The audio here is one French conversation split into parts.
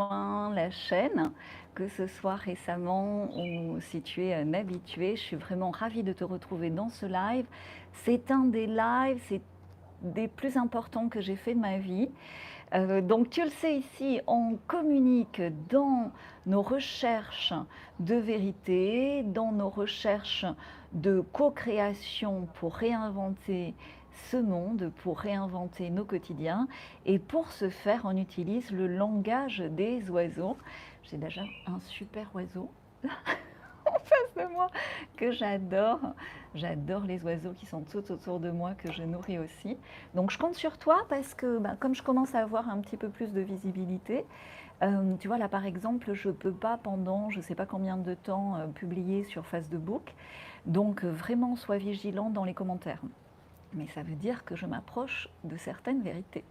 rejoint la chaîne, que ce soit récemment ou si tu es un habitué, je suis vraiment ravie de te retrouver dans ce live. C'est un des lives, c'est des plus importants que j'ai fait de ma vie. Donc tu le sais ici, on communique dans nos recherches de vérité, dans nos recherches de co-création pour réinventer ce monde, pour réinventer nos quotidiens. Et pour ce faire, on utilise le langage des oiseaux. J'ai déjà un super oiseau en face de moi que j'adore. J'adore les oiseaux qui sont tout autour de moi, que je nourris aussi. Donc je compte sur toi parce que comme je commence à avoir un petit peu plus de visibilité, tu vois là par exemple, je ne peux pas pendant je ne sais pas combien de temps publier sur Facebook. Donc vraiment sois vigilant dans les commentaires. Mais ça veut dire que je m'approche de certaines vérités.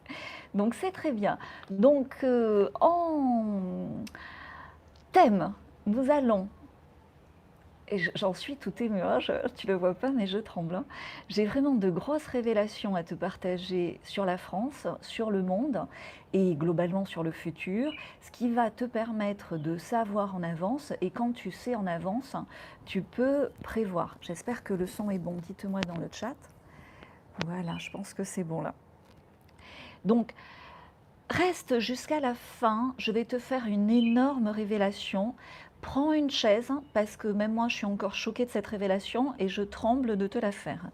Donc c'est très bien. Donc en thème, nous allons et j'en suis tout émue, hein, tu le vois pas, mais je tremble, hein. J'ai vraiment de grosses révélations à te partager sur la France, sur le monde et globalement sur le futur, ce qui va te permettre de savoir en avance. Et quand tu sais en avance, tu peux prévoir. J'espère que le son est bon. Dites-moi dans le chat. Voilà, je pense que c'est bon là. Donc, reste jusqu'à la fin, je vais te faire une énorme révélation. Prends une chaise, parce que même moi je suis encore choquée de cette révélation et je tremble de te la faire.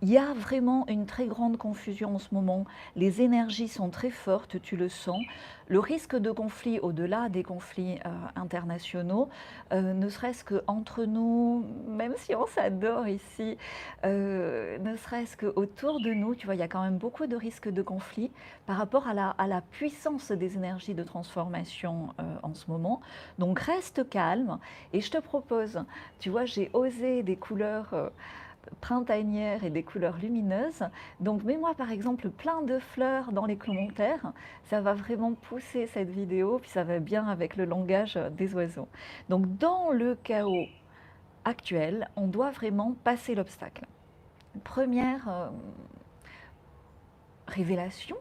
Il y a vraiment une très grande confusion en ce moment. Les énergies sont très fortes, tu le sens. Le risque de conflit, au-delà des conflits internationaux, ne serait-ce qu'entre nous, même si on s'adore ici, ne serait-ce qu'autour de nous, tu vois, il y a quand même beaucoup de risques de conflit par rapport à la puissance des énergies de transformation en ce moment. Donc reste calme et je te propose, tu vois, j'ai osé des couleurs printanières et des couleurs lumineuses. Donc mets-moi par exemple plein de fleurs dans les commentaires, ça va vraiment pousser cette vidéo, puis ça va bien avec le langage des oiseaux. Donc dans le chaos actuel, on doit vraiment passer l'obstacle. Première révélation,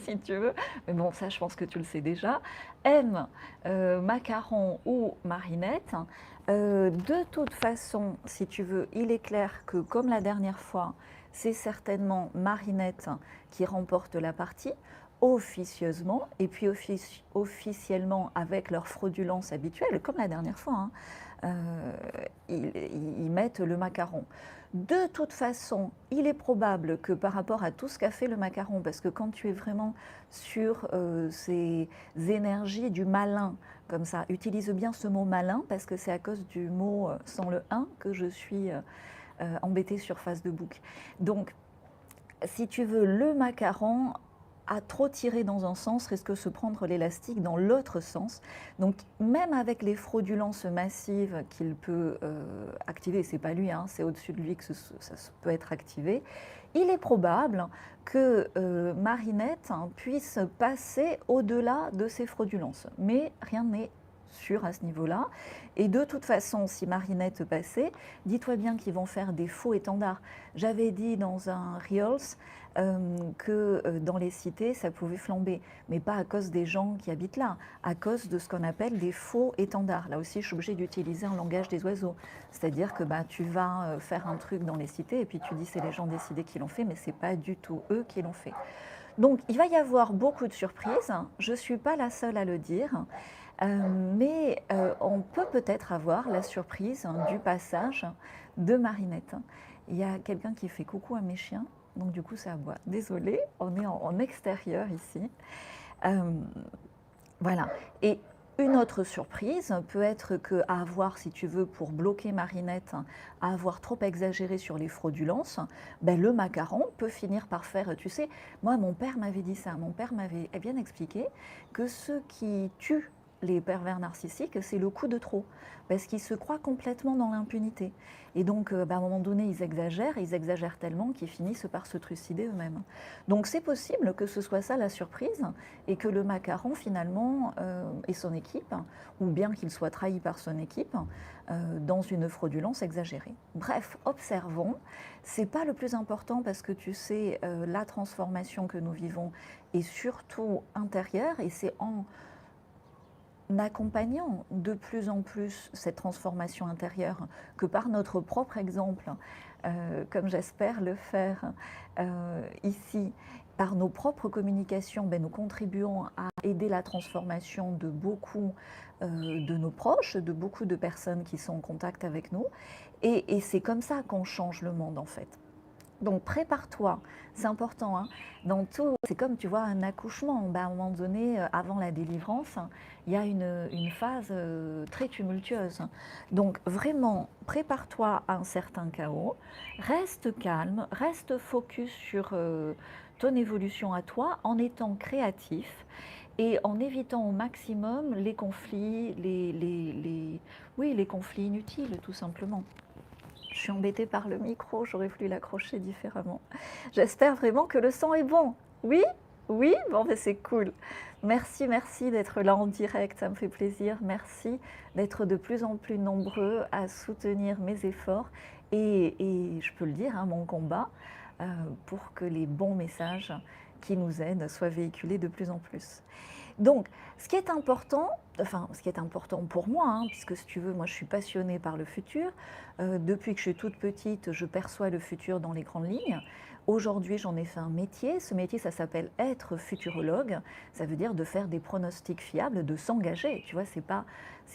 si tu veux, mais bon ça je pense que tu le sais déjà, M, macaron ou marinette, de toute façon, si tu veux, il est clair que comme la dernière fois, c'est certainement marinette qui remporte la partie, officieusement, et puis officiellement avec leur fraudulence habituelle, comme la dernière fois, hein, ils mettent le macaron. De toute façon, il est probable que par rapport à tout ce qu'a fait le macaron, parce que quand tu es vraiment sur ces énergies du malin, comme ça, utilise bien ce mot malin, parce que c'est à cause du mot sans le 1 que je suis embêtée sur Facebook. Donc, si tu veux, le macaron à trop tirer dans un sens risque de se prendre l'élastique dans l'autre sens. Donc même avec les fraudulences massives qu'il peut activer, c'est pas lui, hein, c'est au-dessus de lui que ça peut être activé, il est probable que Marinette puisse passer au-delà de ces fraudulences. Mais rien n'est sûr à ce niveau-là. Et de toute façon, si Marinette passait, dis-toi bien qu'ils vont faire des faux étendards. J'avais dit dans un Reels que dans les cités, ça pouvait flamber, mais pas à cause des gens qui habitent là, à cause de ce qu'on appelle des faux étendards. Là aussi, je suis obligée d'utiliser un langage des oiseaux. C'est-à-dire que tu vas faire un truc dans les cités et puis tu dis c'est les gens des cités qui l'ont fait, mais c'est pas du tout eux qui l'ont fait. Donc, il va y avoir beaucoup de surprises. Je ne suis pas la seule à le dire. Mais on peut peut-être avoir la surprise du passage de Marinette. Il y a quelqu'un qui fait coucou à mes chiens, donc du coup ça aboie. Désolée, on est en extérieur ici. Voilà. Et une autre surprise peut être qu'à avoir, si tu veux, pour bloquer Marinette, à avoir trop exagéré sur les fraudulences, le macaron peut finir par faire, tu sais, moi mon père m'avait dit ça, mon père m'avait bien expliqué que ceux qui tuent les pervers narcissiques, c'est le coup de trop, parce qu'ils se croient complètement dans l'impunité. Et donc, à un moment donné, ils exagèrent tellement qu'ils finissent par se trucider eux-mêmes. Donc, c'est possible que ce soit ça la surprise, et que le macaron, finalement, et son équipe, ou bien qu'il soit trahi par son équipe, dans une fraudulence exagérée. Bref, observons. C'est pas le plus important parce que tu sais, la transformation que nous vivons est surtout intérieure, et c'est en accompagnant de plus en plus cette transformation intérieure, que par notre propre exemple, comme j'espère le faire ici, par nos propres communications, ben, nous contribuons à aider la transformation de beaucoup de nos proches, de beaucoup de personnes qui sont en contact avec nous. Et c'est comme ça qu'on change le monde en fait. Donc prépare-toi, c'est important. Hein. Dans tout, c'est comme tu vois un accouchement. Ben, à un moment donné, avant la délivrance, il y a une phase très tumultueuse. Donc vraiment, prépare-toi à un certain chaos. Reste calme, reste focus sur ton évolution à toi, en étant créatif et en évitant au maximum les conflits, oui, les conflits inutiles, tout simplement. Je suis embêtée par le micro, j'aurais voulu l'accrocher différemment. J'espère vraiment que le son est bon. Oui? Oui? Bon, ben c'est cool. Merci, merci d'être là en direct, ça me fait plaisir. Merci d'être de plus en plus nombreux à soutenir mes efforts et je peux le dire, hein, mon combat pour que les bons messages qui nous aident soient véhiculés de plus en plus. Donc, ce qui est important, enfin, ce qui est important pour moi, hein, puisque si tu veux, moi je suis passionnée par le futur. Depuis que je suis toute petite, je perçois le futur dans les grandes lignes. Aujourd'hui, j'en ai fait un métier. Ce métier, ça s'appelle être futurologue. Ça veut dire de faire des pronostics fiables, de s'engager. Tu vois, c'est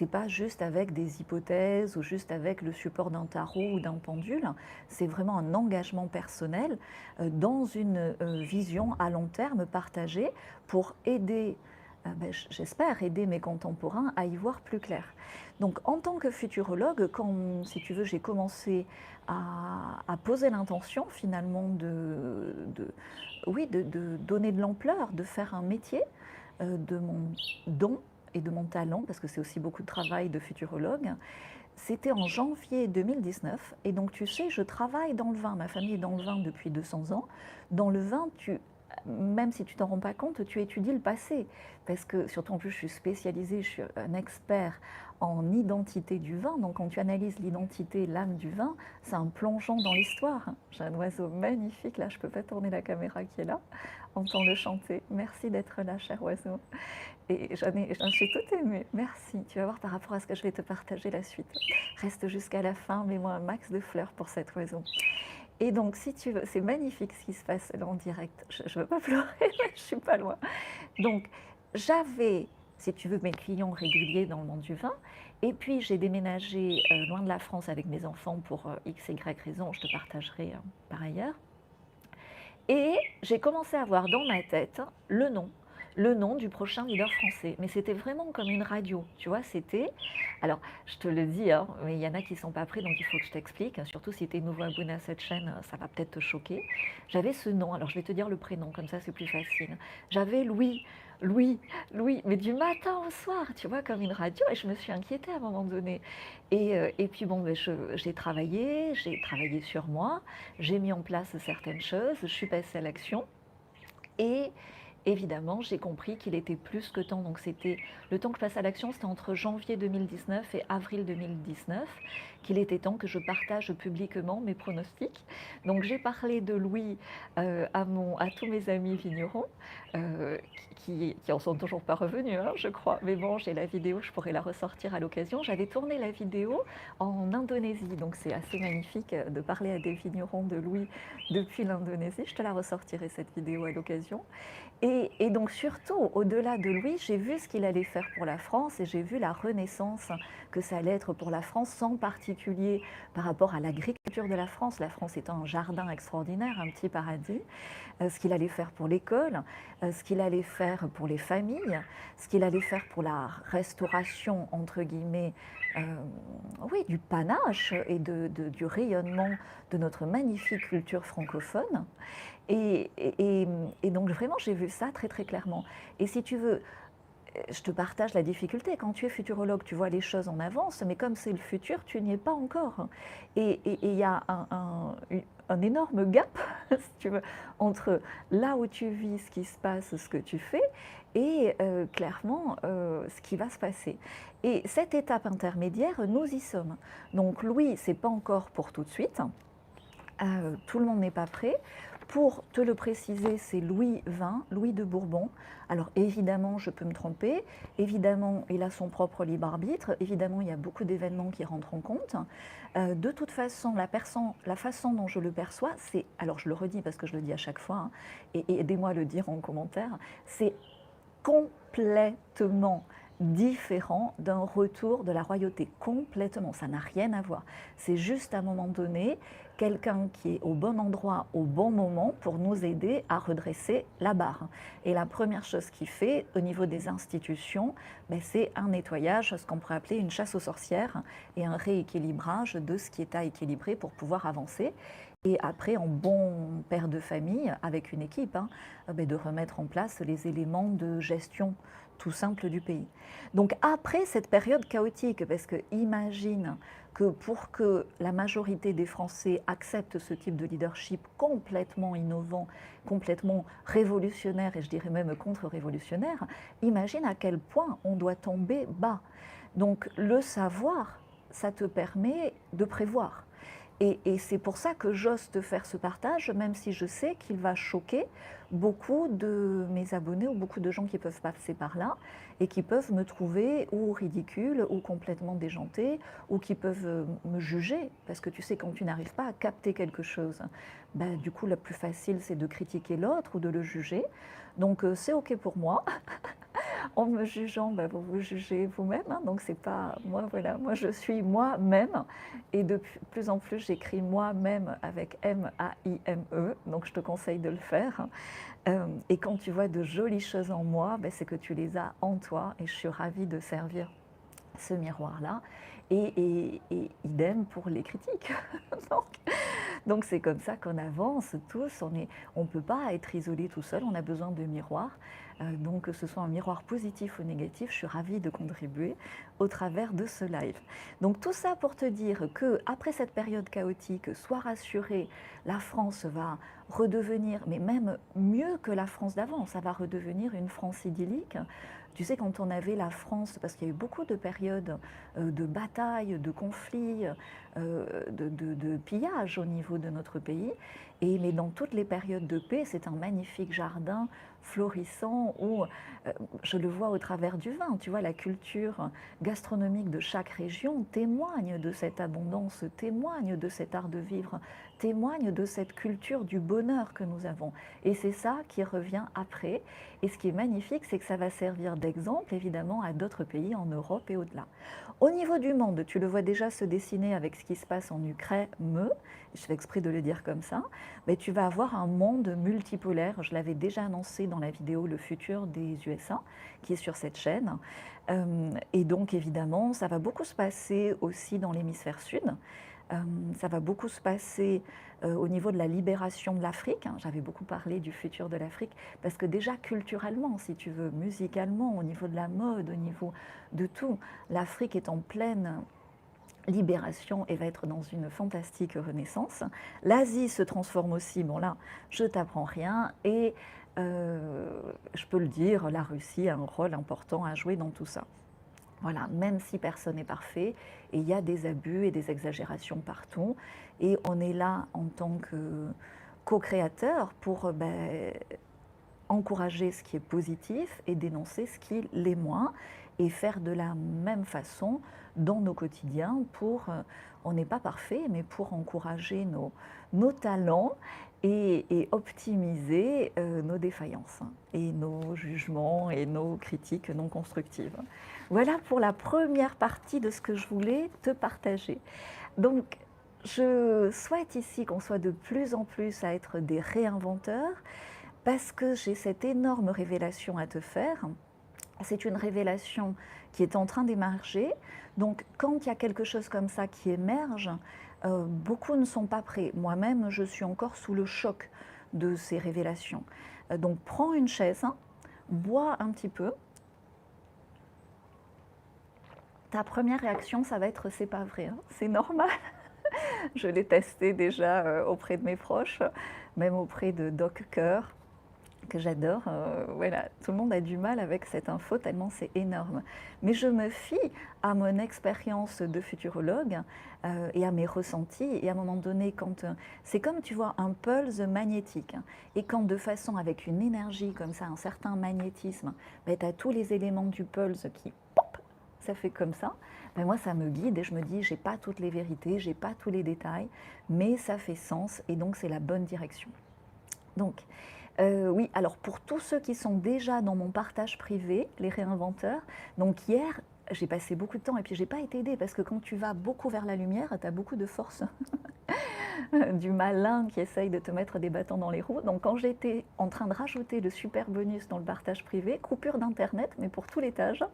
pas juste avec des hypothèses ou juste avec le support d'un tarot ou d'un pendule. C'est vraiment un engagement personnel dans une vision à long terme partagée pour aider j'espère aider mes contemporains à y voir plus clair. Donc en tant que futurologue, quand, si tu veux, j'ai commencé à poser l'intention finalement oui, de donner de l'ampleur, de faire un métier de mon don et de mon talent, parce que c'est aussi beaucoup de travail de futurologue, c'était en janvier 2019. Et donc tu sais, je travaille dans le vin, ma famille est dans le vin depuis 200 ans. Dans le vin, même si tu t'en rends pas compte, tu étudies le passé. Parce que, surtout en plus, je suis spécialisée, je suis un expert en identité du vin. Donc, quand tu analyses l'identité, l'âme du vin, c'est un plongeon dans l'histoire. J'ai un oiseau magnifique, là, je ne peux pas tourner la caméra qui est là. Entends-le chanter. Merci d'être là, cher oiseau. Et j'en suis toute émue. Merci. Tu vas voir par rapport à ce que je vais te partager la suite. Reste jusqu'à la fin, mets-moi un max de fleurs pour cet oiseau. Et donc, si tu veux, c'est magnifique ce qui se passe là en direct. Je ne veux pas pleurer, mais je ne suis pas loin. Donc, j'avais, si tu veux, mes clients réguliers dans le monde du vin. Et puis, j'ai déménagé loin de la France avec mes enfants pour X et Y raison. Je te partagerai par ailleurs. Et j'ai commencé à avoir dans ma tête le nom du prochain leader français. Mais c'était vraiment comme une radio, tu vois, c'était... Alors, je te le dis, hein, mais il y en a qui ne sont pas prêts, donc il faut que je t'explique. Surtout si tu es nouveau abonné à cette chaîne, ça va peut-être te choquer. J'avais ce nom, alors je vais te dire le prénom, comme ça c'est plus facile. J'avais Louis, mais du matin au soir, tu vois, comme une radio, et je me suis inquiétée à un moment donné. Et puis bon, j'ai travaillé sur moi, j'ai mis en place certaines choses, je suis passée à l'action, et évidemment, j'ai compris qu'il était plus que temps. Donc, c'était le temps que je passe à l'action, c'était entre janvier 2019 et avril 2019, qu'il était temps que je partage publiquement mes pronostics. Donc, j'ai parlé de Louis à tous mes amis vignerons, qui en sont toujours pas revenus, hein, je crois. Mais bon, j'ai la vidéo, je pourrais la ressortir à l'occasion. J'avais tourné la vidéo en Indonésie, donc c'est assez magnifique de parler à des vignerons de Louis depuis l'Indonésie. Je te la ressortirai, cette vidéo, à l'occasion. Et donc surtout, au-delà de Louis, j'ai vu ce qu'il allait faire pour la France et j'ai vu la renaissance que ça allait être pour la France, en particulier par rapport à l'agriculture de la France. La France étant un jardin extraordinaire, un petit paradis. Ce qu'il allait faire pour l'école, ce qu'il allait faire pour les familles, ce qu'il allait faire pour la restauration, entre guillemets, oui, du panache et du rayonnement de notre magnifique culture francophone. Et donc vraiment, j'ai vu ça très très clairement. Et si tu veux, je te partage la difficulté. Quand tu es futurologue, tu vois les choses en avance, mais comme c'est le futur, tu n'y es pas encore. Et il y a un énorme gap, si tu veux, entre là où tu vis, ce qui se passe, ce que tu fais, et clairement ce qui va se passer. Et cette étape intermédiaire, nous y sommes. Donc Louis, c'est pas encore pour tout de suite. Tout le monde n'est pas prêt. pour te le préciser, c'est Louis XX, Louis de Bourbon. Alors évidemment, je peux me tromper, évidemment, il a son propre libre arbitre, évidemment, il y a beaucoup d'événements qui rentrent en compte. De toute façon, la façon dont je le perçois, c'est, alors je le redis parce que je le dis à chaque fois, hein, et aidez-moi à le dire en commentaire, c'est complètement différent d'un retour de la royauté, complètement, ça n'a rien à voir. C'est juste à un moment donné, quelqu'un qui est au bon endroit, au bon moment pour nous aider à redresser la barre. Et la première chose qu'il fait au niveau des institutions, ben, c'est un nettoyage, ce qu'on pourrait appeler une chasse aux sorcières et un rééquilibrage de ce qui est à équilibrer pour pouvoir avancer. Et après, en bon père de famille, avec une équipe, hein, ben, de remettre en place les éléments de gestion tout simple du pays. Donc après cette période chaotique, parce que imagine que pour que la majorité des Français acceptent ce type de leadership complètement innovant, complètement révolutionnaire, et je dirais même contre-révolutionnaire, imagine à quel point on doit tomber bas. Donc le savoir, ça te permet de prévoir. Et c'est pour ça que j'ose te faire ce partage, même si je sais qu'il va choquer beaucoup de mes abonnés ou beaucoup de gens qui peuvent passer par là et qui peuvent me trouver ou ridicule ou complètement déjantée ou qui peuvent me juger. Parce que tu sais, quand tu n'arrives pas à capter quelque chose, ben, du coup, le plus facile, c'est de critiquer l'autre ou de le juger. Donc, c'est OK pour moi. En me jugeant, bah, vous vous jugez vous-même, hein, donc c'est pas moi, voilà, moi je suis moi-même, et de plus en plus j'écris moi-même avec M-A-I-M-E, donc je te conseille de le faire. Et quand tu vois de jolies choses en moi, bah, c'est que tu les as en toi, et je suis ravie de servir ce miroir-là, et idem pour les critiques. donc, donc c'est comme ça qu'on avance tous, on ne peut pas être isolé tout seul, on a besoin de miroirs. Donc que ce soit un miroir positif ou négatif, je suis ravie de contribuer au travers de ce live. Donc tout ça pour te dire que après cette période chaotique, sois rassuré, la France va redevenir, mais même mieux que la France d'avant, ça va redevenir une France idyllique. Tu sais, quand on avait la France, parce qu'il y a eu beaucoup de périodes de batailles, de conflits, de pillages au niveau de notre pays, mais dans toutes les périodes de paix, c'est un magnifique jardin florissant où je le vois au travers du vin. Tu vois, la culture gastronomique de chaque région témoigne de cette abondance, témoigne de cet art de vivre, témoigne de cette culture du bonheur que nous avons. Et c'est ça qui revient après. Et ce qui est magnifique, c'est que ça va servir d'exemple, évidemment, à d'autres pays en Europe et au-delà. Au niveau du monde, tu le vois déjà se dessiner avec ce qui se passe en Ukraine, je fais exprès de le dire comme ça, mais tu vas avoir un monde multipolaire. Je l'avais déjà annoncé dans la vidéo Le futur des USA, qui est sur cette chaîne. Et donc, évidemment, ça va beaucoup se passer aussi dans l'hémisphère sud. Ça va beaucoup se passer au niveau de la libération de l'Afrique. Hein. J'avais beaucoup parlé du futur de l'Afrique, parce que déjà culturellement, si tu veux, musicalement, au niveau de la mode, au niveau de tout, l'Afrique est en pleine libération et va être dans une fantastique renaissance. L'Asie se transforme aussi, bon là, je t'apprends rien, et je peux le dire, la Russie a un rôle important à jouer dans tout ça. Voilà, même si personne n'est parfait, et il y a des abus et des exagérations partout, et on est là en tant que co-créateur pour encourager ce qui est positif et dénoncer ce qui l'est moins, et faire de la même façon dans nos quotidiens pour, on n'est pas parfait, mais pour encourager nos talents et optimiser nos défaillances et nos jugements et nos critiques non constructives. Voilà pour la première partie de ce que je voulais te partager. Donc, je souhaite ici qu'on soit de plus en plus à être des réinventeurs, parce que j'ai cette énorme révélation à te faire. C'est une révélation qui est en train d'émerger. Donc, quand il y a quelque chose comme ça qui émerge, beaucoup ne sont pas prêts. Moi-même, je suis encore sous le choc de ces révélations. Donc, prends une chaise, hein, bois un petit peu. Ta première réaction, ça va être « c'est pas vrai hein », c'est normal. Je l'ai testé déjà auprès de mes proches, même auprès de Doc Cœur, que j'adore. Voilà, tout le monde a du mal avec cette info tellement c'est énorme. Mais je me fie à mon expérience de futurologue et à mes ressentis. Et à un moment donné, quand c'est comme tu vois un pulse magnétique, hein, et quand de façon avec une énergie comme ça, un certain magnétisme, ben, tu as tous les éléments du pulse qui pop, ça fait comme ça. Ben moi, ça me guide et je me dis, j'ai pas toutes les vérités, j'ai pas tous les détails, mais ça fait sens et donc c'est la bonne direction. Donc, oui, alors pour tous ceux qui sont déjà dans mon partage privé, les réinventeurs, donc hier, j'ai passé beaucoup de temps et puis j'ai pas été aidée parce que quand tu vas beaucoup vers la lumière, tu as beaucoup de force du malin qui essaye de te mettre des bâtons dans les roues. Donc quand j'étais en train de rajouter le super bonus dans le partage privé, coupure d'internet, mais pour tout l'étage,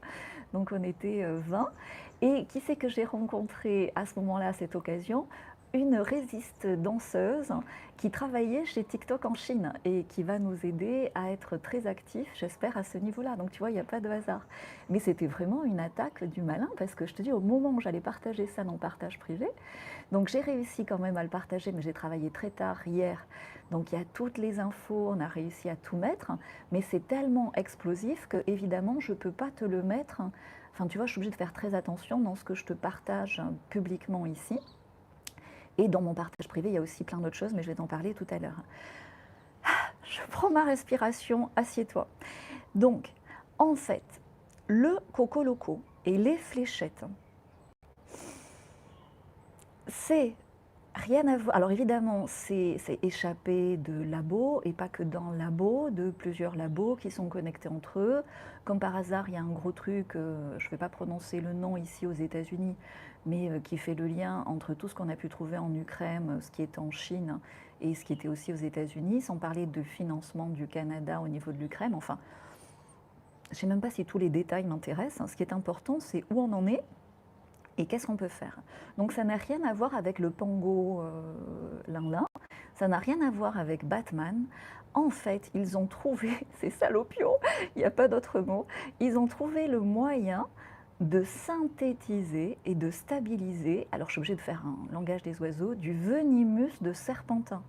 donc on était 20. Et qui c'est que j'ai rencontré à ce moment-là, à cette occasion? Une résiste danseuse qui travaillait chez TikTok en Chine et qui va nous aider à être très actifs, j'espère, à ce niveau-là. Donc tu vois, il n'y a pas de hasard. Mais c'était vraiment une attaque du malin parce que je te dis, au moment où j'allais partager ça dans le partage privé, donc j'ai réussi quand même à le partager, mais j'ai travaillé très tard hier. Donc il y a toutes les infos, on a réussi à tout mettre, mais c'est tellement explosif que évidemment je ne peux pas te le mettre. Enfin tu vois, je suis obligée de faire très attention dans ce que je te partage publiquement ici. Et dans mon partage privé, il y a aussi plein d'autres choses, mais je vais t'en parler tout à l'heure. Je prends ma respiration, assieds-toi. Donc, en fait, le coco loco et les fléchettes, c'est rien à voir. Alors évidemment, c'est échappé de labos, et pas que dans le labo, de plusieurs labos qui sont connectés entre eux. Comme par hasard, il y a un gros truc, je ne vais pas prononcer le nom ici aux États-Unis, mais qui fait le lien entre tout ce qu'on a pu trouver en Ukraine, ce qui est en Chine et ce qui était aussi aux États-Unis, sans parler de financement du Canada au niveau de l'Ukraine. Enfin, je ne sais même pas si tous les détails m'intéressent. Ce qui est important, c'est où on en est et qu'est-ce qu'on peut faire. Donc ça n'a rien à voir avec le Pango Lin-Lin, ça n'a rien à voir avec Batman. En fait, ils ont trouvé, ces salopios, il n'y a pas d'autre mot, ils ont trouvé le moyen de synthétiser et de stabiliser, alors je suis obligée de faire un langage des oiseaux, du venimus de serpentin.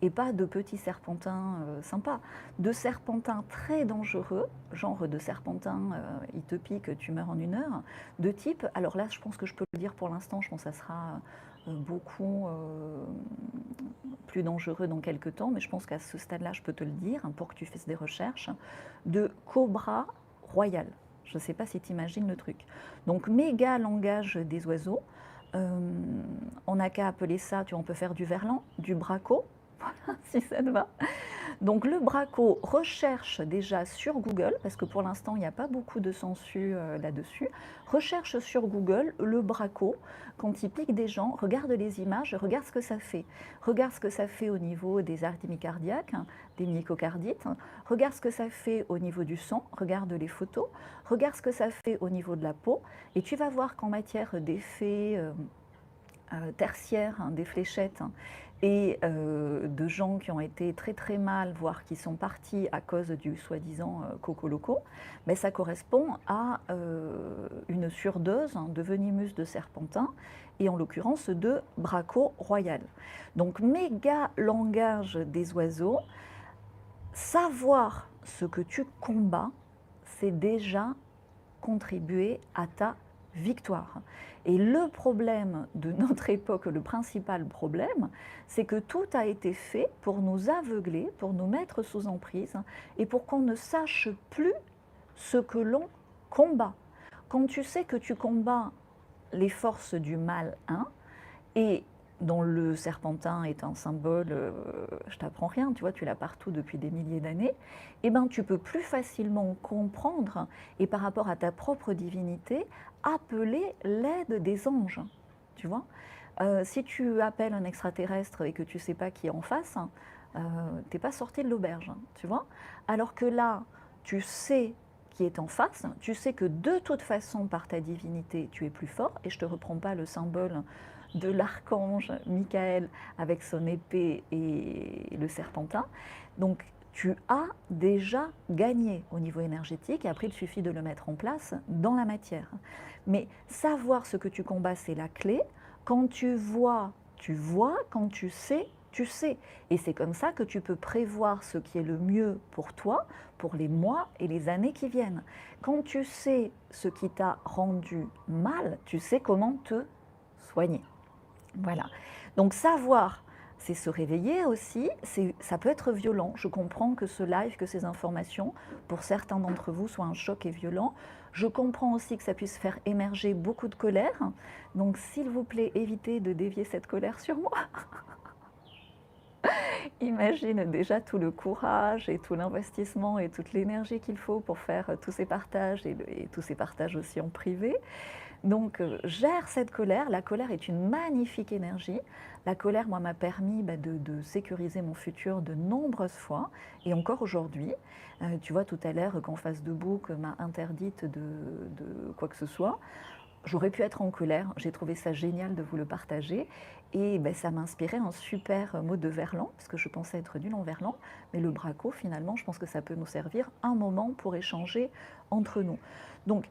Et pas de petits serpentins sympas, de serpentins très dangereux, genre de serpentin, il te pique, tu meurs en 1 heure, de type, alors là je pense que je peux le dire pour l'instant, je pense que ça sera beaucoup plus dangereux dans quelques temps, mais je pense qu'à ce stade-là je peux te le dire, hein, pour que tu fasses des recherches, de cobra royal. Je ne sais pas si tu imagines le truc. Donc méga langage des oiseaux, on n'a qu'à appeler ça, tu vois, on peut faire du verlan, du braco, si ça te va. Donc le braco recherche déjà sur Google, parce que pour l'instant il n'y a pas beaucoup de sensu là-dessus, recherche sur Google le braco, quand il pique des gens, regarde les images, regarde ce que ça fait. Regarde ce que ça fait au niveau des arythmies cardiaques, hein, des myocardites, hein, regarde ce que ça fait au niveau du sang, regarde les photos, regarde ce que ça fait au niveau de la peau, et tu vas voir qu'en matière d'effets tertiaires, hein, des fléchettes, hein, et de gens qui ont été très très mal, voire qui sont partis à cause du soi-disant coco loco, mais ça correspond à une surdose, hein, de venimus de serpentin, et en l'occurrence de braco royal. Donc méga langage des oiseaux, savoir ce que tu combats, c'est déjà contribuer à ta victoire. Et le problème de notre époque, le principal problème, c'est que tout a été fait pour nous aveugler, pour nous mettre sous emprise et pour qu'on ne sache plus ce que l'on combat. Quand tu sais que tu combats les forces du mal 1 et dont le serpentin est un symbole, je t'apprends rien, tu vois, tu l'as partout depuis des milliers d'années, eh ben, tu peux plus facilement comprendre et par rapport à ta propre divinité, appeler l'aide des anges, tu vois. Si tu appelles un extraterrestre et que tu sais pas qui est en face, t'es pas sorti de l'auberge, tu vois. Alors que là, tu sais qui est en face, tu sais que de toute façon, par ta divinité, tu es plus fort, et je te reprends pas le symbole de l'archange Michael avec son épée et le serpentin. Donc tu as déjà gagné au niveau énergétique et après il suffit de le mettre en place dans la matière. Mais savoir ce que tu combats, c'est la clé. Quand tu vois, quand tu sais, tu sais. Et c'est comme ça que tu peux prévoir ce qui est le mieux pour toi, pour les mois et les années qui viennent. Quand tu sais ce qui t'a rendu mal, tu sais comment te soigner. Voilà. Donc savoir, c'est se réveiller aussi, ça peut être violent. Je comprends que ce live, que ces informations, pour certains d'entre vous, soient un choc et violent. Je comprends aussi que ça puisse faire émerger beaucoup de colère. Donc s'il vous plaît, évitez de dévier cette colère sur moi. Imagine déjà tout le courage et tout l'investissement et toute l'énergie qu'il faut pour faire tous ces partages et tous ces partages aussi en privé. Donc, gère cette colère. La colère est une magnifique énergie. La colère, moi, m'a permis de sécuriser mon futur de nombreuses fois, et encore aujourd'hui. Tu vois, tout à l'heure, quand Face de Bouc m'a interdite de quoi que ce soit, j'aurais pu être en colère. J'ai trouvé ça génial de vous le partager. Et ça m'a inspiré un super mot de verlan, parce que je pensais être nulle en verlan. Mais le braco, finalement, je pense que ça peut nous servir un moment pour échanger entre nous. Donc,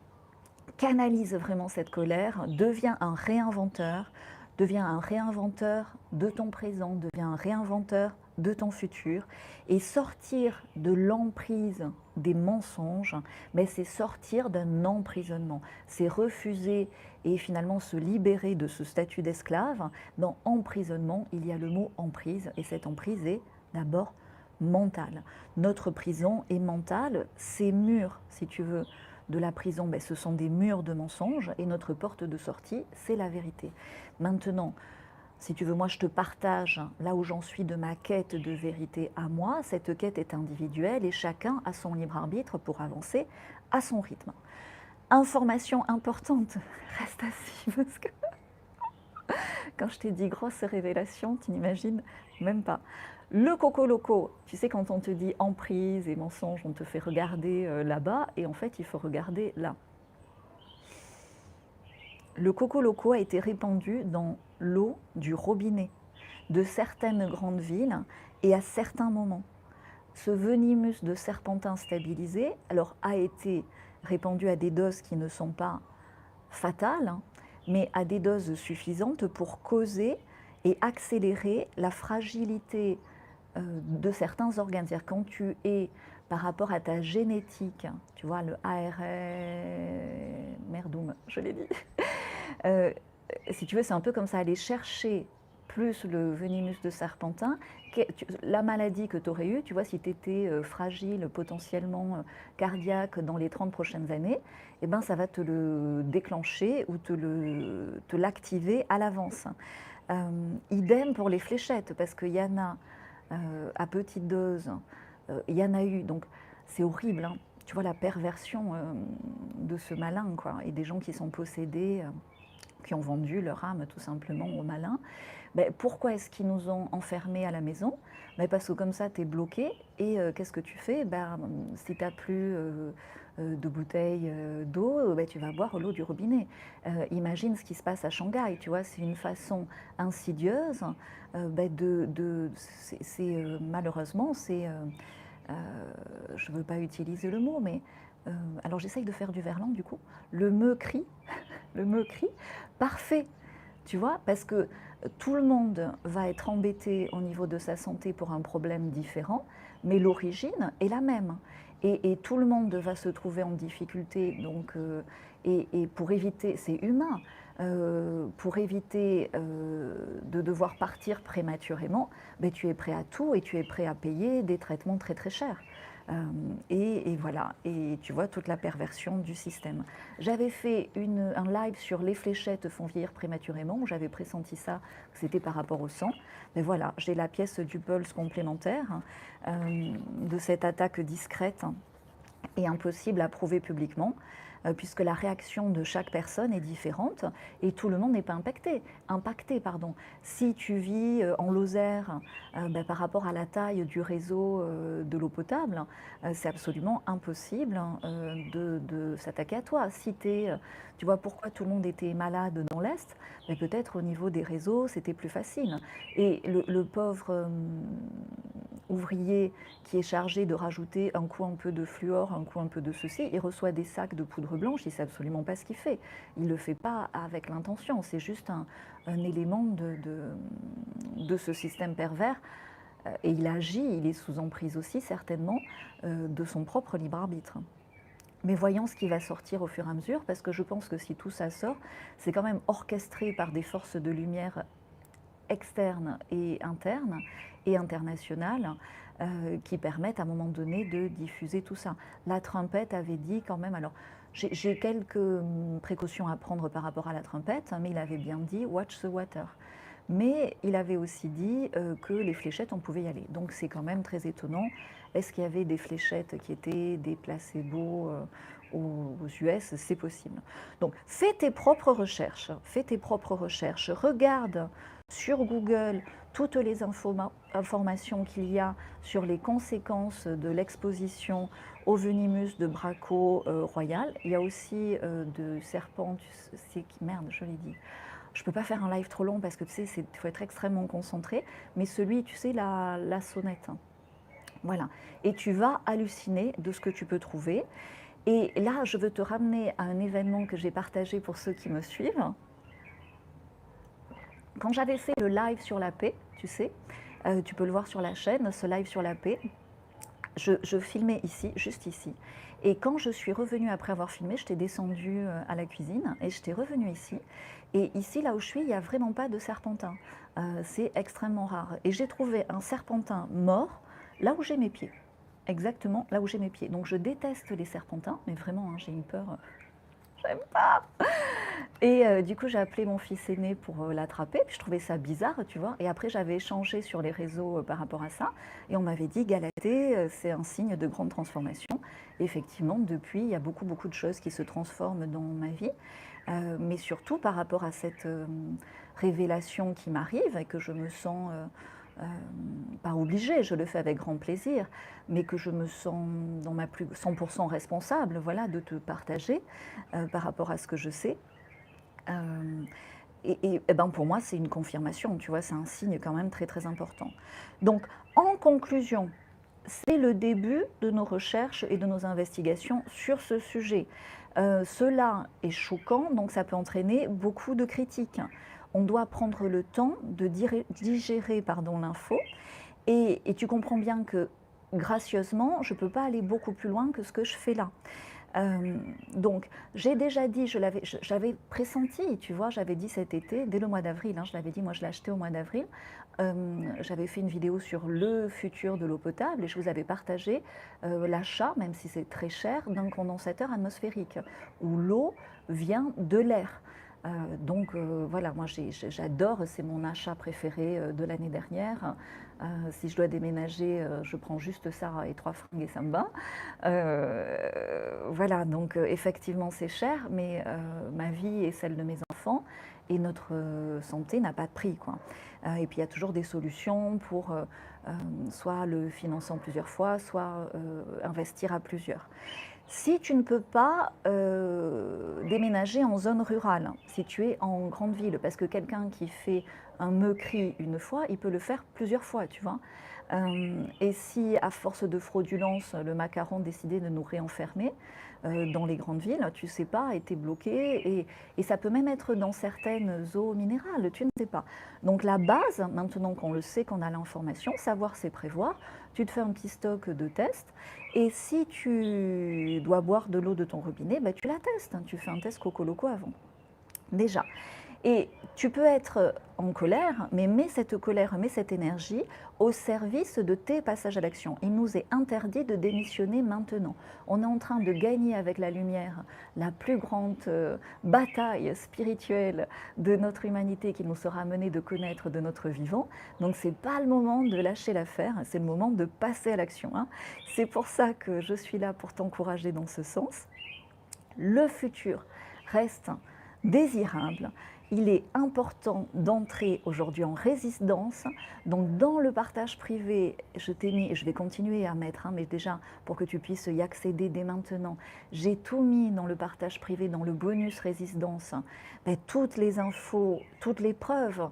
canalise vraiment cette colère, deviens un réinventeur de ton présent, deviens un réinventeur de ton futur. Et sortir de l'emprise des mensonges, mais c'est sortir d'un emprisonnement, c'est refuser et finalement se libérer de ce statut d'esclave. Dans emprisonnement, il y a le mot emprise, et cette emprise est d'abord mentale. Notre prison est mentale, ces murs, si tu veux, de la prison, ce sont des murs de mensonges, et notre porte de sortie, c'est la vérité. Maintenant, si tu veux, moi je te partage là où j'en suis de ma quête de vérité à moi. Cette quête est individuelle et chacun a son libre arbitre pour avancer à son rythme. Information importante, reste assis parce que quand je t'ai dit grosse révélation, tu n'imagines même pas. Le coco loco, tu sais, quand on te dit emprise et mensonge, on te fait regarder là-bas, et en fait, il faut regarder là. Le coco loco a été répandu dans l'eau du robinet de certaines grandes villes et à certains moments. Ce venimus de serpentin stabilisé, alors, a été répandu à des doses qui ne sont pas fatales, mais à des doses suffisantes pour causer et accélérer la fragilité de certains organes. C'est-à-dire quand tu es par rapport à ta génétique, tu vois, le ARN, merdoum, je l'ai dit, si tu veux, c'est un peu comme ça, aller chercher plus le venimus de serpentin, la maladie que tu aurais eue, tu vois, si tu étais fragile, potentiellement cardiaque dans les 30 prochaines années, eh ben, ça va te le déclencher ou te l'activer à l'avance. Idem pour les fléchettes, parce qu'il y en a à petite dose, il y en a eu, donc c'est horrible, hein. Tu vois la perversion de ce malin, quoi, et des gens qui sont possédés, qui ont vendu leur âme tout simplement au malin. Pourquoi est-ce qu'ils nous ont enfermés à la maison? Parce que comme ça, tu es bloqué, et qu'est-ce que tu fais? Si tu n'as plus de bouteille d'eau, tu vas boire l'eau du robinet. Imagine ce qui se passe à Shanghai, tu vois, c'est une façon insidieuse malheureusement, je ne veux pas utiliser le mot, mais alors j'essaye de faire du verlan du coup, le me-cri, le me-cri, parfait, tu vois, parce que tout le monde va être embêté au niveau de sa santé pour un problème différent, mais l'origine est la même. Et tout le monde va se trouver en difficulté, donc, et pour éviter, c'est humain, pour éviter de devoir partir prématurément, tu es prêt à tout et tu es prêt à payer des traitements très très chers. Et voilà, et tu vois toute la perversion du système. J'avais fait un live sur les fléchettes font vieillir prématurément, où j'avais pressenti ça, c'était par rapport au sang. Mais voilà, j'ai la pièce du pulse complémentaire de cette attaque discrète et impossible à prouver publiquement, puisque la réaction de chaque personne est différente et tout le monde n'est pas impacté. Si tu vis en Lozère, par rapport à la taille du réseau de l'eau potable, c'est absolument impossible de s'attaquer à toi. Si tu vois pourquoi tout le monde était malade dans l'Est, peut-être au niveau des réseaux, c'était plus facile. Et le pauvre ouvrier qui est chargé de rajouter un coup un peu de fluor, un coup un peu de ceci, il reçoit des sacs de poudre blanche, il ne sait absolument pas ce qu'il fait. Il ne le fait pas avec l'intention, c'est juste un élément de ce système pervers. Et il agit, il est sous emprise aussi certainement de son propre libre arbitre. Mais voyons ce qui va sortir au fur et à mesure, parce que je pense que si tout ça sort, c'est quand même orchestré par des forces de lumière externes et internes et internationales qui permettent à un moment donné de diffuser tout ça. La Trumpette avait dit quand même, alors j'ai quelques précautions à prendre par rapport à la Trumpette, mais il avait bien dit « watch the water ». Mais il avait aussi dit que les fléchettes, on pouvait y aller. Donc c'est quand même très étonnant. Est-ce qu'il y avait des fléchettes qui étaient des placebos aux US? C'est possible. Donc fais tes propres recherches. Fais tes propres recherches. Regarde sur Google toutes les informations qu'il y a sur les conséquences de l'exposition au Venimus de Braco royal. Il y a aussi de serpents, merde, je l'ai dit. Je ne peux pas faire un live trop long parce que tu sais, il faut être extrêmement concentré, mais celui, tu sais, la sonnette. Voilà. Et tu vas halluciner de ce que tu peux trouver. Et là, je veux te ramener à un événement que j'ai partagé pour ceux qui me suivent. Quand j'avais fait le live sur la paix, tu sais, tu peux le voir sur la chaîne, ce live sur la paix, je filmais ici, juste ici. Et quand je suis revenue après avoir filmé, j'étais descendue à la cuisine et j'étais revenue ici. Et ici, là où je suis, il n'y a vraiment pas de serpentin. C'est extrêmement rare. Et j'ai trouvé un serpentin mort là où j'ai mes pieds. Exactement là où j'ai mes pieds. Donc je déteste les serpentins, mais vraiment, hein, j'ai une peur. J'aime pas. Et du coup, j'ai appelé mon fils aîné pour l'attraper. Puis je trouvais ça bizarre, tu vois. Et après, j'avais échangé sur les réseaux par rapport à ça. Et on m'avait dit, Galatée, c'est un signe de grande transformation. Et effectivement, depuis, il y a beaucoup, beaucoup de choses qui se transforment dans ma vie. Mais surtout par rapport à cette révélation qui m'arrive et que je me sens pas obligée, je le fais avec grand plaisir, mais que je me sens dans ma plus 100% responsable, voilà, de te partager par rapport à ce que je sais. Et ben pour moi, c'est une confirmation, tu vois, c'est un signe quand même très très important. Donc, en conclusion, c'est le début de nos recherches et de nos investigations sur ce sujet. Cela est choquant, donc ça peut entraîner beaucoup de critiques. On doit prendre le temps de digérer l'info, et tu comprends bien que gracieusement, je ne peux pas aller beaucoup plus loin que ce que je fais là. Donc, j'ai déjà dit, j'avais pressenti, tu vois, j'avais dit cet été, dès le mois d'avril, hein, je l'avais dit, moi je l'ai acheté au mois d'avril, j'avais fait une vidéo sur le futur de l'eau potable et je vous avais partagé l'achat, même si c'est très cher, d'un condensateur atmosphérique, où l'eau vient de l'air. Donc voilà, moi j'adore, c'est mon achat préféré de l'année dernière. Si je dois déménager, je prends juste ça et 3 fringues et ça me va. Voilà, donc effectivement c'est cher, mais ma vie et celle de mes enfants et notre santé n'a pas de prix, quoi. Et puis il y a toujours des solutions pour soit le financer en plusieurs fois, soit investir à plusieurs. Si tu ne peux pas déménager en zone rurale, si tu es en grande ville, parce que quelqu'un qui fait un meucri une fois, il peut le faire plusieurs fois, tu vois. Et si, à force de fraudulence, le macaron décidait de nous réenfermer dans les grandes villes, tu ne sais pas, et tu es bloqué, et ça peut même être dans certaines eaux minérales, tu ne sais pas. Donc la base, maintenant qu'on le sait, qu'on a l'information, savoir c'est prévoir, tu te fais un petit stock de tests, et si tu dois boire de l'eau de ton robinet, bah, tu la testes, tu fais un test Coco Loco avant, déjà. Et tu peux être en colère, mais mets cette colère, mets cette énergie au service de tes passages à l'action. Il nous est interdit de démissionner maintenant. On est en train de gagner avec la lumière la plus grande bataille spirituelle de notre humanité qui nous sera menée de connaître de notre vivant. Donc ce n'est pas le moment de lâcher l'affaire, c'est le moment de passer à l'action, hein. C'est pour ça que je suis là pour t'encourager dans ce sens. Le futur reste désirable. Il est important d'entrer aujourd'hui en résistance. Donc dans le partage privé, je t'ai mis, et je vais continuer à mettre, hein, mais déjà pour que tu puisses y accéder dès maintenant, j'ai tout mis dans le partage privé, dans le bonus résistance, toutes les infos, toutes les preuves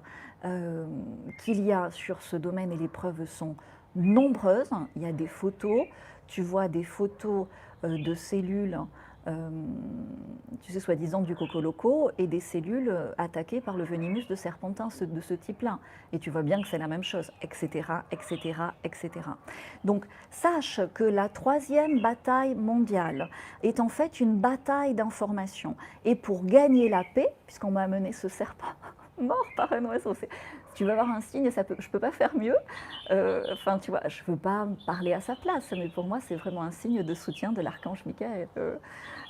qu'il y a sur ce domaine, et les preuves sont nombreuses. Il y a des photos, tu vois des photos de cellules, euh, tu sais, soi-disant du cocoloco, et des cellules attaquées par le venimus de serpentin de ce type-là. Et tu vois bien que c'est la même chose, etc., etc., etc. Donc, sache que la troisième bataille mondiale est en fait une bataille d'information. Et pour gagner la paix, puisqu'on m'a amené ce serpent mort par un oiseau, tu vas avoir un signe, je ne peux pas faire mieux. Enfin, tu vois, je ne veux pas parler à sa place, mais pour moi, c'est vraiment un signe de soutien de l'archange Michael.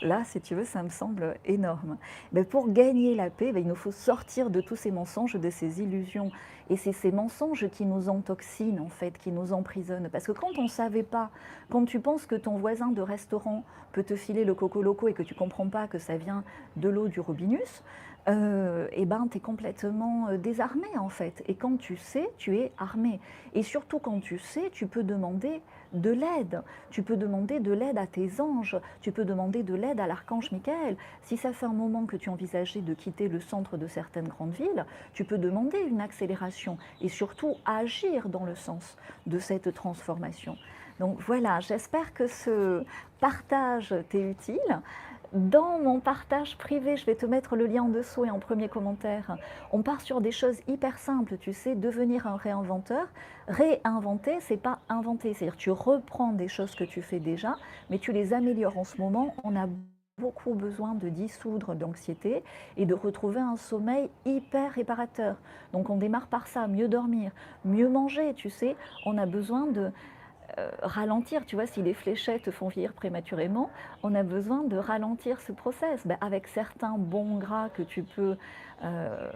Là, si tu veux, ça me semble énorme. Mais pour gagner la paix, il nous faut sortir de tous ces mensonges, de ces illusions. Et c'est ces mensonges qui nous intoxinent, en fait, qui nous emprisonnent. Parce que quand on ne savait pas, quand tu penses que ton voisin de restaurant peut te filer le coco loco et que tu ne comprends pas que ça vient de l'eau du robinus, et ben, tu es complètement désarmé en fait. Et quand tu sais, tu es armé. Et surtout quand tu sais, tu peux demander de l'aide. Tu peux demander de l'aide à tes anges. Tu peux demander de l'aide à l'archange Michael. Si ça fait un moment que tu envisageais de quitter le centre de certaines grandes villes, tu peux demander une accélération et surtout agir dans le sens de cette transformation. Donc voilà, j'espère que ce partage t'est utile. Dans mon partage privé, je vais te mettre le lien en dessous et en premier commentaire, on part sur des choses hyper simples, tu sais, devenir un réinventeur. Réinventer, c'est pas inventer, c'est-à-dire tu reprends des choses que tu fais déjà, mais tu les améliores en ce moment. On a beaucoup besoin de dissoudre l'anxiété et de retrouver un sommeil hyper réparateur. Donc on démarre par ça, mieux dormir, mieux manger, tu sais, on a besoin de ralentir, tu vois, si les fléchettes font vieillir prématurément, on a besoin de ralentir ce process. Ben, avec certains bons gras que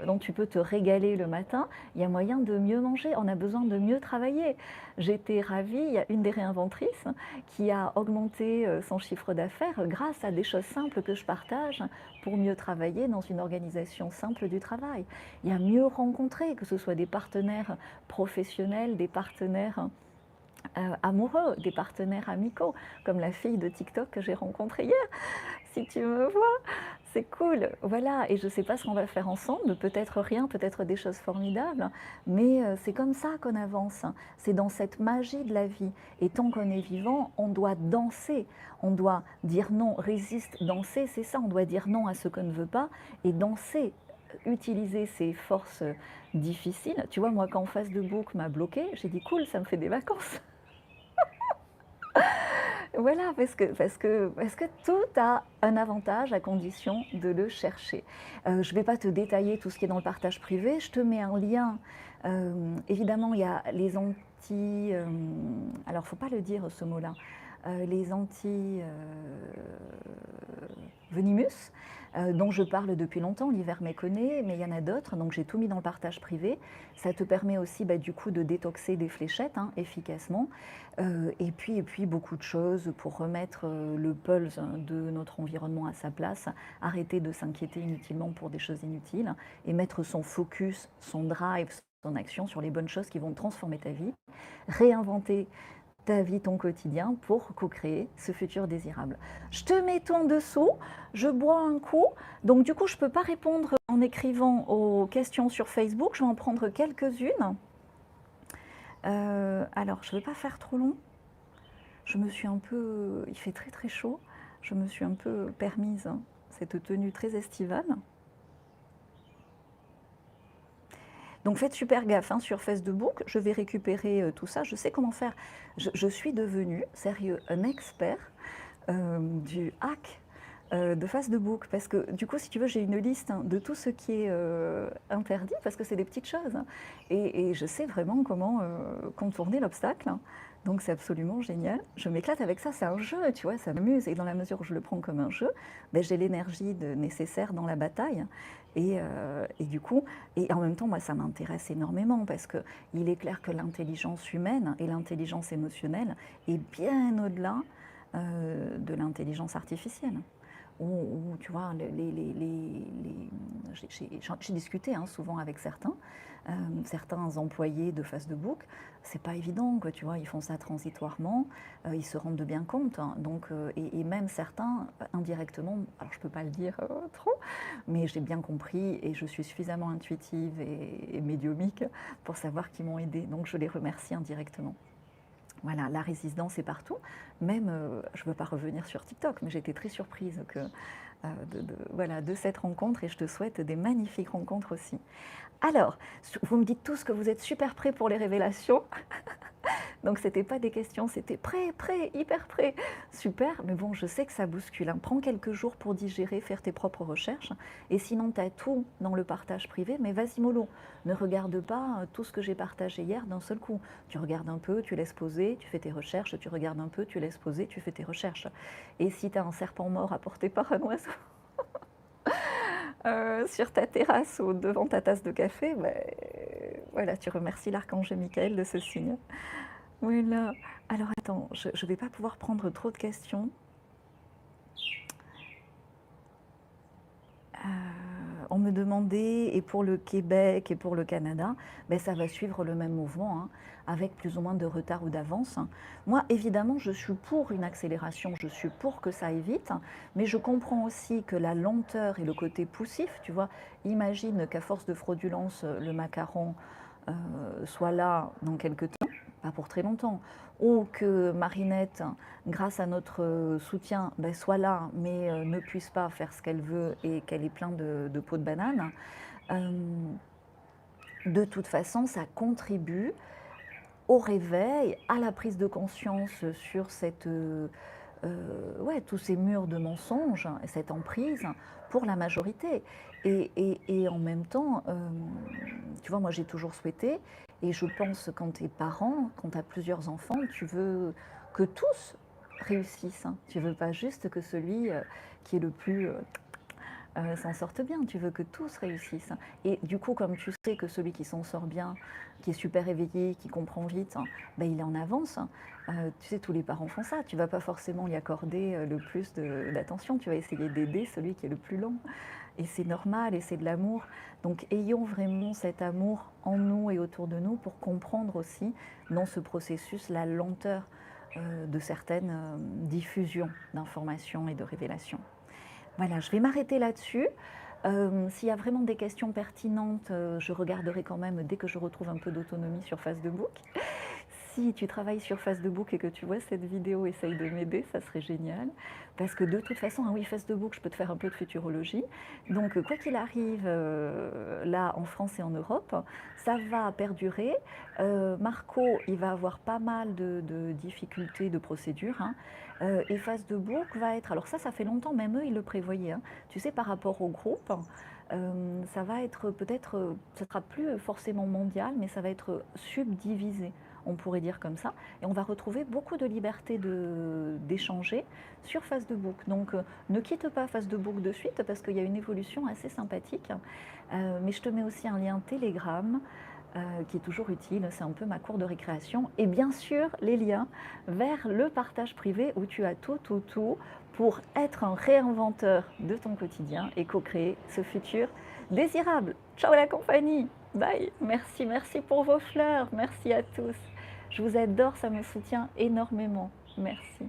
dont tu peux te régaler le matin, il y a moyen de mieux manger, on a besoin de mieux travailler. J'étais ravie, il y a une des réinventrices qui a augmenté son chiffre d'affaires grâce à des choses simples que je partage pour mieux travailler dans une organisation simple du travail. Il y a mieux rencontrer, que ce soit des partenaires professionnels, des partenaires amoureux, des partenaires amicaux, comme la fille de TikTok que j'ai rencontrée hier. Si tu me vois, c'est cool. Voilà, et je ne sais pas ce qu'on va faire ensemble, peut-être rien, peut-être des choses formidables, mais c'est comme ça qu'on avance. C'est dans cette magie de la vie. Et tant qu'on est vivant, on doit danser. On doit dire non, résiste, danser, c'est ça. On doit dire non à ce qu'on ne veut pas et danser, utiliser ses forces difficiles. Tu vois, moi, quand Face de Book m'a bloqué, j'ai dit cool, ça me fait des vacances. Voilà, parce que tout a un avantage à condition de le chercher. Je ne vais pas te détailler tout ce qui est dans le partage privé, je te mets un lien. Évidemment, il y a les anti... alors, il ne faut pas le dire ce mot-là. Les anti-venimus, dont je parle depuis longtemps, l'hiver méconnaît, mais il y en a d'autres, donc j'ai tout mis dans le partage privé. Ça te permet aussi du coup de détoxer des fléchettes efficacement. Et puis beaucoup de choses pour remettre le pulse de notre environnement à sa place, arrêter de s'inquiéter inutilement pour des choses inutiles et mettre son focus, son drive, son action sur les bonnes choses qui vont transformer ta vie, réinventer ta vie, ton quotidien pour co-créer ce futur désirable. Je te mets tout en dessous, je bois un coup, donc du coup je ne peux pas répondre en écrivant aux questions sur Facebook, je vais en prendre quelques-unes. Alors je ne vais pas faire trop long, je me suis un peu, il fait très très chaud, je me suis un peu permise cette tenue très estivale. Donc faites super gaffe sur Facebook, je vais récupérer tout ça, je sais comment faire. Je suis devenue, sérieux, un expert du hack de Facebook. Parce que du coup, si tu veux, j'ai une liste de tout ce qui est interdit, parce que c'est des petites choses. Et je sais vraiment comment contourner l'obstacle. Donc c'est absolument génial. Je m'éclate avec ça, c'est un jeu, tu vois, ça m'amuse. Et dans la mesure où je le prends comme un jeu, j'ai l'énergie nécessaire dans la bataille. Et du coup, et en même temps, moi, ça m'intéresse énormément parce qu'il est clair que l'intelligence humaine et l'intelligence émotionnelle est bien au-delà de l'intelligence artificielle. Où, tu vois, j'ai discuté souvent avec certains employés de Facebook, c'est pas évident, quoi, tu vois, ils font ça transitoirement, ils se rendent bien compte, donc, et même certains, indirectement, alors je peux pas le dire trop, mais j'ai bien compris et je suis suffisamment intuitive et médiumique pour savoir qu'ils m'ont aidé, donc je les remercie indirectement. Voilà, la résistance est partout. Même, je ne veux pas revenir sur TikTok, mais j'ai été très surprise voilà, de cette rencontre et je te souhaite des magnifiques rencontres aussi. Alors, vous me dites tous que vous êtes super prêts pour les révélations. Donc c'était pas des questions, c'était prêt, prêt, hyper prêt. Super, mais bon, je sais que ça bouscule, hein. Prends quelques jours pour digérer, faire tes propres recherches. Et sinon, tu as tout dans le partage privé, mais vas-y mollo. Ne regarde pas tout ce que j'ai partagé hier d'un seul coup. Tu regardes un peu, tu laisses poser, tu fais tes recherches, tu regardes un peu, tu laisses poser, tu fais tes recherches. Et si tu as un serpent mort apporté par un oiseau sur ta terrasse ou devant ta tasse de café, ben, voilà, tu remercies l'archange Michael de ce signe. Voilà. Alors attends, je ne vais pas pouvoir prendre trop de questions. On me demandait, et pour le Québec et pour le Canada, ben ça va suivre le même mouvement, hein, avec plus ou moins de retard ou d'avance. Moi, évidemment, je suis pour une accélération, je suis pour que ça aille vite, mais je comprends aussi que la lenteur et le côté poussif, tu vois, imagine qu'à force de fraudulence, le macaron soit là dans quelques temps, pas pour très longtemps, ou que Marinette, grâce à notre soutien, ben, soit là, mais ne puisse pas faire ce qu'elle veut et qu'elle est plein de peau de banane. Euh, de toute façon, ça contribue au réveil, à la prise de conscience sur ouais, tous ces murs de mensonges, cette emprise pour la majorité. Et en même temps, tu vois, moi j'ai toujours souhaité, et je pense quand tu es parent, quand tu as plusieurs enfants, tu veux que tous réussissent, hein. Tu veux pas juste que celui qui est le plus s'en sorte bien, tu veux que tous réussissent. Et du coup, comme tu sais que celui qui s'en sort bien, qui est super éveillé, qui comprend vite, ben, il est en avance. Tu sais, tous les parents font ça. Tu vas pas forcément lui accorder le plus d'attention. Tu vas essayer d'aider celui qui est le plus lent. Et c'est normal et c'est de l'amour. Donc ayons vraiment cet amour en nous et autour de nous pour comprendre aussi dans ce processus la lenteur de certaines diffusions d'informations et de révélations. Voilà, je vais m'arrêter là-dessus. S'il y a vraiment des questions pertinentes, je regarderai quand même dès que je retrouve un peu d'autonomie sur Facebook. Si tu travailles sur Facebook et que tu vois cette vidéo, essaye de m'aider, ça serait génial. Parce que de toute façon, ah oui, Facebook, je peux te faire un peu de futurologie. Donc, quoi qu'il arrive, là, en France et en Europe, ça va perdurer. Marco, il va avoir pas mal de difficultés de procédure, hein. Et Facebook va être... Alors ça fait longtemps, même eux, ils le prévoyaient, hein. Tu sais, par rapport au groupe, ça va être peut-être, ça sera plus forcément mondial, mais ça va être subdivisé, on pourrait dire comme ça, et on va retrouver beaucoup de liberté d'échanger sur Facebook. Donc ne quitte pas Facebook de suite parce qu'il y a une évolution assez sympathique, mais je te mets aussi un lien Telegram qui est toujours utile, c'est un peu ma cour de récréation, et bien sûr les liens vers le partage privé où tu as tout pour être un réinventeur de ton quotidien et co-créer ce futur désirable. Ciao la compagnie, bye, merci pour vos fleurs, merci à tous. Je vous adore, ça me soutient énormément. Merci.